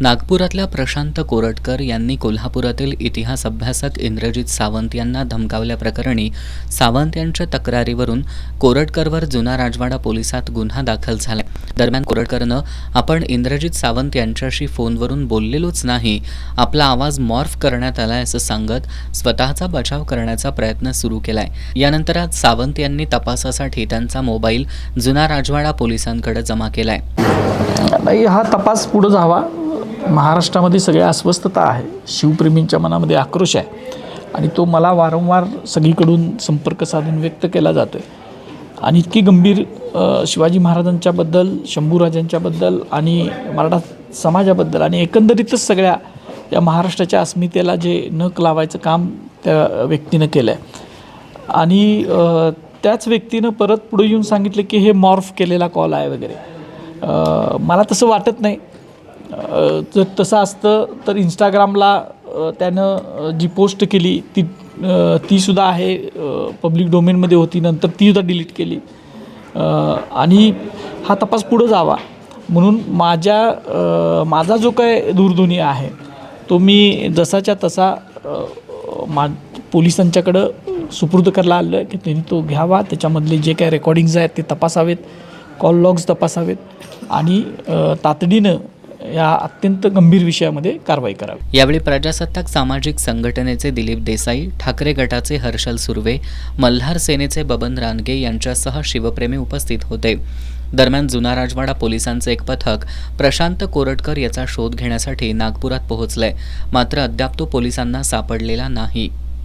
नागपुरातल्या प्रशांत कोरटकर यांनी कोल्हापुरातील इतिहास अभ्यासक इंद्रजित सावंत यांना धमकावल्याप्रकरणी सावंत यांच्या तक्रारीवरून कोरटकरवर जुना राजवाडा पोलिसात गुन्हा दाखल झाला। दरम्यान कोरटकरनं आपण इंद्रजित सावंत यांच्याशी फोनवरून बोललेलोच नाही, आपला आवाज मॉर्फ करण्यात आलाय असं सांगत स्वतःचा बचाव करण्याचा प्रयत्न सुरू केलाय। यानंतर आज सावंत यांनी तपासासाठी त्यांचा मोबाईल जुना राजवाडा पोलिसांकडे जमा केलाय। हा तपास पुढे जावा। महाराष्ट्रामध्ये सगळ्या अस्वस्थता आहे, शिवप्रेमींच्या मनामध्ये आक्रोश आहे आणि तो मला वारंवार सगळीकडून संपर्क साधून व्यक्त केला जातोय आणि इतकी गंभीर शिवाजी महाराजांच्याबद्दल, शंभूराजांच्याबद्दल आणि मराठा समाजाबद्दल आणि एकंदरीतच सगळ्या या महाराष्ट्राच्या अस्मितेला जे नख लावायचं काम त्या व्यक्तीनं केलं आहे आणि त्याच व्यक्तीनं परत पुढे येऊन सांगितलं की हे मॉर्फ केलेला कॉल आहे वगैरे। मला तसं वाटत नाही। जर तसं असतं तर इंस्टाग्रामला त्यानं जी पोस्ट केली ती सुद्धा आहे पब्लिक डोमेनमध्ये होती, नंतर ती सुद्धा डिलीट केली आणि हा तपास पुढं जावा म्हणून माझा जो काय दूरध्वनी आहे तो मी जसाच्या तसा पोलिसांच्याकडं सुपूर्द करायला आलं आहे की त्यांनी तो घ्यावा, त्याच्यामधले जे काय रेकॉर्डिंग्ज आहेत ते तपासावेत, कॉल लॉग्स तपासावेत आणि तातडीनं या अत्यंत गंभीर विषयामध्ये कारवाई करावी। यावेळी प्रजासत्ताक सामाजिक संघटनेचे दिलीप देसाई, ठाकरे गटाचे हर्षल सुर्वे, मल्हार सेनेचे बबन रानगे यांच्यासह शिवप्रेमी उपस्थित होते। दरम्यान जुना राजवाडा पोलिसांचे एक पथक प्रशांत कोरटकर याचा शोध घेण्यासाठी नागपुरात पोहोचलंय, मात्र अद्याप तो पोलिसांना सापडलेला नाही।